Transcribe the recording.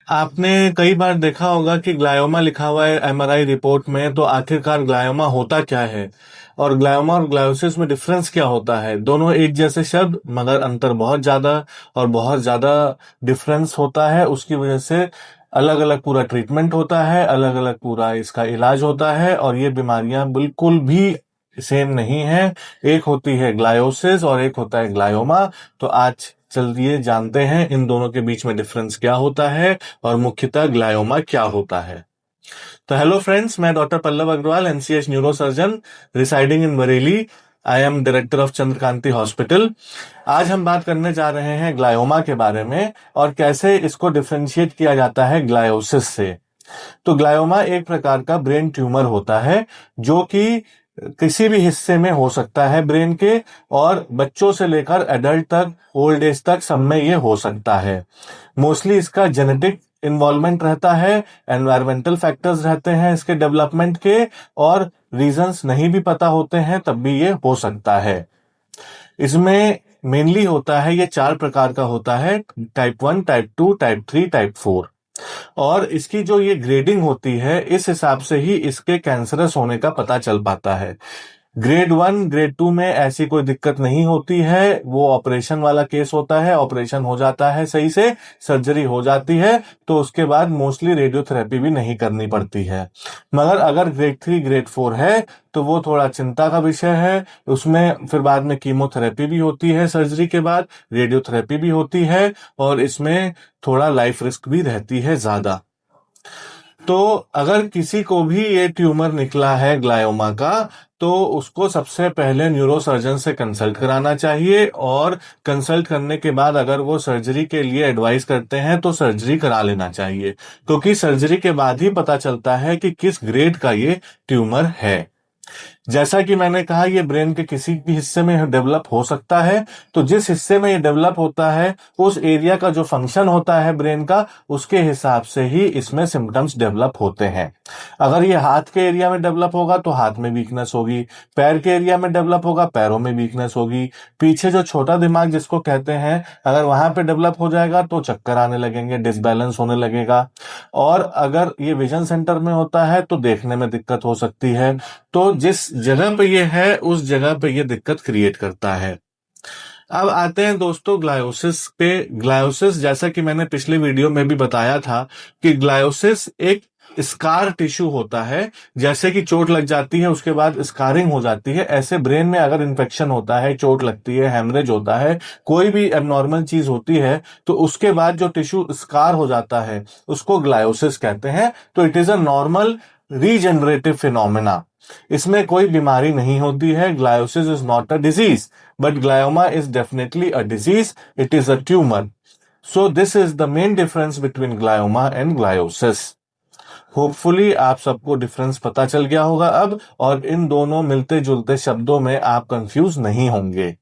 आपने कई बार देखा होगा कि ग्लायोमा लिखा हुआ है एमआरआई रिपोर्ट में, तो आखिरकार ग्लायोमा होता क्या है और ग्लायोमा और ग्लायोसिस में डिफरेंस क्या होता है। दोनों एक जैसे शब्द मगर अंतर बहुत ज्यादा और बहुत ज्यादा डिफरेंस होता है। उसकी वजह से अलग अलग पूरा ट्रीटमेंट होता है, अलग अलग पूरा इसका इलाज होता है और ये बीमारियां बिल्कुल भी सेम नहीं है। एक होती है ग्लायोसिस और एक होता है ग्लायोमा। तो आज चलिए जानते हैं इन दोनों के बीच में डिफरेंस क्या होता है और मुख्यतः ग्लायोमा क्या होता है। तो हेलो फ्रेंड्स, मैं doctor Pallav Agarwal, MCH neuro surgeon residing in Bareilly. I am director of Chandrakanti hospital. आज हम बात करने जा रहे हैं ग्लायोमा के बारे में और कैसे इसको डिफरेंशिएट किया जाता है ग्लायोसिस से। तो ग्लायोमा एक प्रकार का ब्रेन ट्यूमर होता है जो कि किसी भी हिस्से में हो सकता है ब्रेन के, और बच्चों से लेकर एडल्ट तक, ओल्ड एज तक सब में ये हो सकता है। मोस्टली इसका जेनेटिक इन्वॉल्वमेंट रहता है, एनवायरमेंटल फैक्टर्स रहते हैं इसके डेवलपमेंट के, और रीजंस नहीं भी पता होते हैं तब भी ये हो सकता है। इसमें मेनली होता है, ये 4 प्रकार का होता है: टाइप 1, टाइप 2, टाइप 3, टाइप 4। और इसकी जो ये ग्रेडिंग होती है, इस हिसाब से ही इसके कैंसरस होने का पता चल पाता है। ग्रेड 1, ग्रेड 2 में ऐसी कोई दिक्कत नहीं होती है, वो ऑपरेशन वाला केस होता है, ऑपरेशन हो जाता है सही से, सर्जरी हो जाती है, तो उसके बाद मोस्टली रेडियोथेरेपी भी नहीं करनी पड़ती है। मगर अगर ग्रेड 3, ग्रेड 4 है तो वो थोड़ा चिंता का विषय है। उसमें फिर बाद में कीमोथेरेपी भी होती है, सर्जरी के बाद रेडियोथेरेपी भी होती है, और इसमें थोड़ा लाइफ रिस्क भी रहती है ज्यादा। तो अगर किसी को भी ये ट्यूमर निकला है ग्लायोमा का, तो उसको सबसे पहले न्यूरो सर्जन से कंसल्ट कराना चाहिए, और कंसल्ट करने के बाद अगर वो सर्जरी के लिए एडवाइस करते हैं तो सर्जरी करा लेना चाहिए, क्योंकि सर्जरी के बाद ही पता चलता है कि किस ग्रेड का ये ट्यूमर है। जैसा कि मैंने कहा, ये ब्रेन के किसी भी हिस्से में डेवलप हो सकता है। तो जिस हिस्से में ये डेवलप होता है, उस एरिया का जो फंक्शन होता है ब्रेन का, उसके हिसाब से ही इसमें सिम्टम्स डेवलप होते हैं। अगर ये हाथ के एरिया में डेवलप होगा तो हाथ में वीकनेस होगी, पैर के एरिया में डेवलप होगा पैरों में वीकनेस होगी, पीछे जो छोटा दिमाग जिसको कहते हैं, अगर वहां पे डेवलप हो जाएगा तो चक्कर आने लगेंगे, डिसबैलेंस होने लगेगा। और अगर ये विजन सेंटर में होता है तो देखने में दिक्कत हो सकती है। तो जिस जगह पे ये है उस जगह पे ये दिक्कत क्रिएट करता है। अब आते हैं दोस्तों ग्लायोसिस पे। ग्लायोसिस, जैसा कि मैंने पिछले वीडियो में भी बताया था, कि ग्लायोसिस एक स्कार टिश्यू होता है। जैसे कि चोट लग जाती है उसके बाद स्कारिंग हो जाती है, ऐसे ब्रेन में अगर इन्फेक्शन होता है, चोट लगती है, हेमरेज होता है, कोई भी एबनॉर्मल चीज होती है, तो उसके बाद जो टिश्यू स्कार हो जाता है उसको ग्लायोसिस कहते हैं। तो it is a normal regenerative phenomena. इसमें कोई बीमारी नहीं होती है। Gliosis is not a disease, but glioma is definitely a disease, it is a tumour. So this is the main difference between glioma and gliosis. Hopefully आप सबको difference पता चल गया होगा अब, और इन दोनों मिलते जुलते शब्दों में आप कंफ्यूज नहीं होंगे।